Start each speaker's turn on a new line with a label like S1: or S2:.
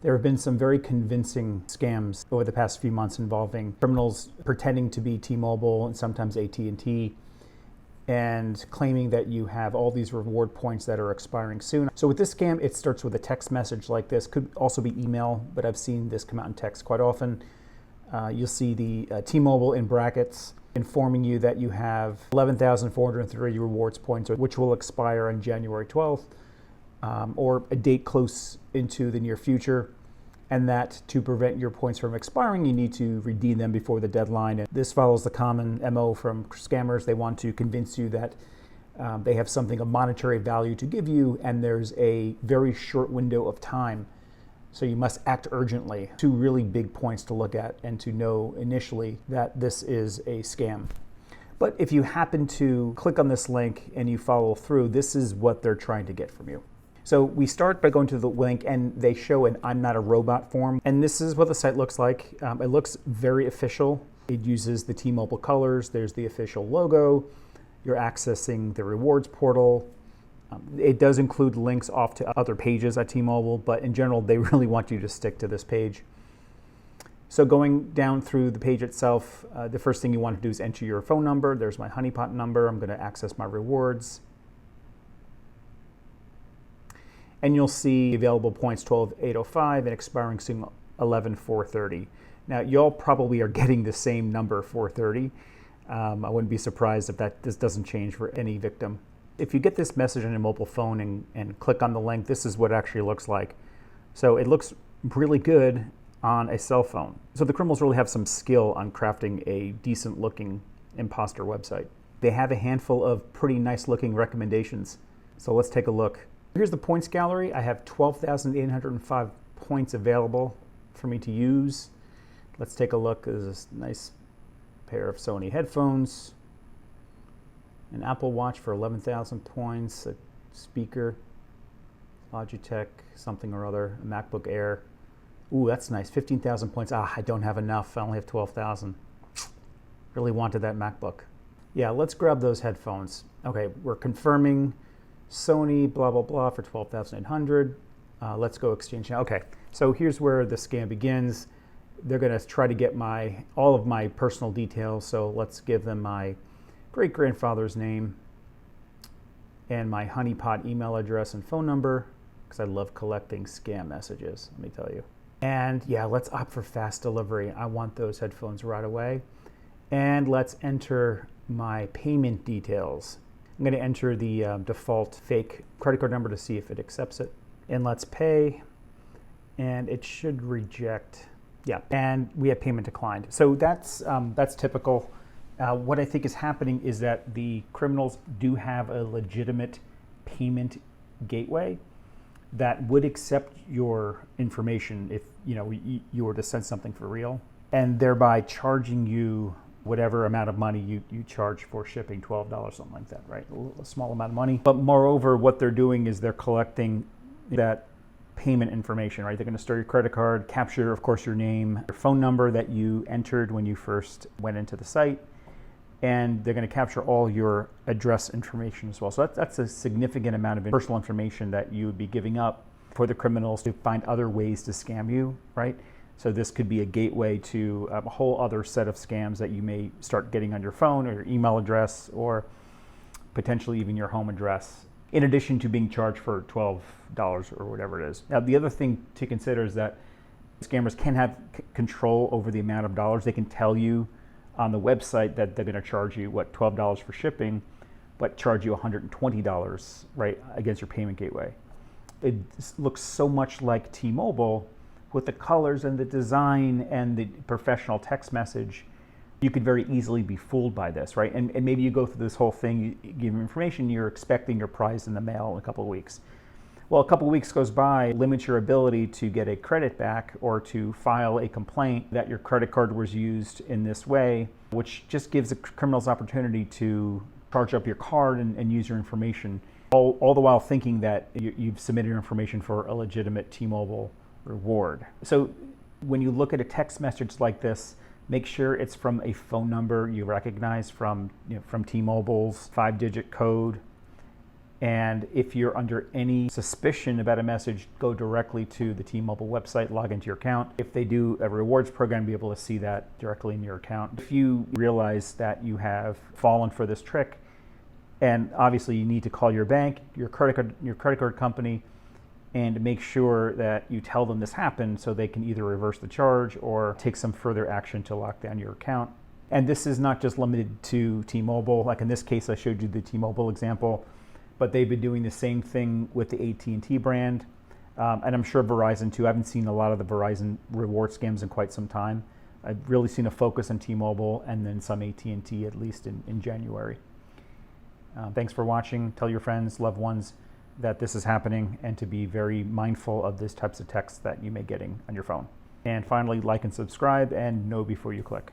S1: There have been some very convincing scams over the past few months involving criminals pretending to be T-Mobile and sometimes AT&T and claiming that you have all these reward points that are expiring soon. So with this scam, it starts with a text message like this. Could also be email, but I've seen this come out in text quite often. You'll see the T-Mobile in brackets informing you that you have 11,430 rewards points, which will expire on January 12th. Or a date close into the near future, and that to prevent your points from expiring, you need to redeem them before the deadline. And this follows the common MO from scammers. They want to convince you that they have something of monetary value to give you, and there's a very short window of time. So you must act urgently. Two really big points to look at and to know initially that this is a scam. But if you happen to click on this link and you follow through, this is what they're trying to get from you. So we start by going to the link and they show an I'm not a robot form. And this is what the site looks like. It looks very official. It uses the T-Mobile colors. There's the official logo. You're accessing the rewards portal. It does include links off to other pages at T-Mobile, but in general, they really want you to stick to this page. So going down through the page itself, the first thing you want to do is enter your phone number. There's my honeypot number. I'm going to access my rewards. And you'll see available points 12,805 and expiring soon 11,430. Now, y'all probably are getting the same number, 430. I wouldn't be surprised if this doesn't change for any victim. If you get this message on your mobile phone and click on the link, this is what it actually looks like. So it looks really good on a cell phone. So the criminals really have some skill on crafting a decent looking imposter website. They have a handful of pretty nice looking recommendations. So let's take a look. Here's the points gallery. I have 12,805 points available for me to use. Let's take a look. There's this nice pair of Sony headphones, an Apple Watch for 11,000 points, a speaker, Logitech, something or other, a MacBook Air. Ooh, that's nice, 15,000 points. I don't have enough. I only have 12,000. Really wanted that MacBook. Yeah, let's grab those headphones. Okay, we're confirming Sony, blah, blah, blah, for 12,800. Let's go exchange now. Okay, so here's where the scam begins. They're going to try to get all of my personal details. So let's give them my great-grandfather's name and my honeypot email address and phone number, because I love collecting scam messages, let me tell you. And yeah, let's opt for fast delivery. I want those headphones right away. And let's enter my payment details. I'm going to enter the default fake credit card number to see if it accepts it. And let's pay. And it should reject. Yeah, and we have payment declined. So that's typical. What I think is happening is that the criminals do have a legitimate payment gateway that would accept your information if you were to send something for real, and thereby charging you whatever amount of money you charge for shipping, $12, something like that, right? A small amount of money. But moreover, what they're doing is they're collecting that payment information, right? They're going to store your credit card, capture, of course, your name, your phone number that you entered when you first went into the site, and they're going to capture all your address information as well. So that's a significant amount of personal information that you would be giving up for the criminals to find other ways to scam you, right? So this could be a gateway to a whole other set of scams that you may start getting on your phone or your email address or potentially even your home address, in addition to being charged for $12 or whatever it is. Now, the other thing to consider is that scammers can have control over the amount of dollars. They can tell you on the website that they're going to charge you, $12 for shipping, but charge you $120, right, against your payment gateway. It looks so much like T-Mobile with the colors and the design and the professional text message. You could very easily be fooled by this, right? And maybe you go through this whole thing, you give them information, you're expecting your prize in the mail in a couple of weeks. Well, a couple of weeks goes by, limits your ability to get a credit back or to file a complaint that your credit card was used in this way, which just gives the criminals opportunity to charge up your card and use your information, all the while thinking that you've submitted your information for a legitimate T-Mobile reward. So when you look at a text message like this, make sure it's from a phone number you recognize from T-Mobile's 5-digit code. And if you're under any suspicion about a message, go directly to the T-Mobile website, log into your account. If they do a rewards program, be able to see that directly in your account. If you realize that you have fallen for this trick, and obviously you need to call your bank, your credit card company, and make sure that you tell them this happened so they can either reverse the charge or take some further action to lock down your account. And this is not just limited to T-Mobile. Like in this case, I showed you the T-Mobile example, but they've been doing the same thing with the AT&T brand. And I'm sure Verizon too. I haven't seen a lot of the Verizon reward scams in quite some time. I've really seen a focus on T-Mobile and then some AT&T, at least in January. Thanks for watching. Tell your friends, loved ones that this is happening and to be very mindful of these types of texts that you may be getting on your phone. And finally, like and subscribe and know before you click.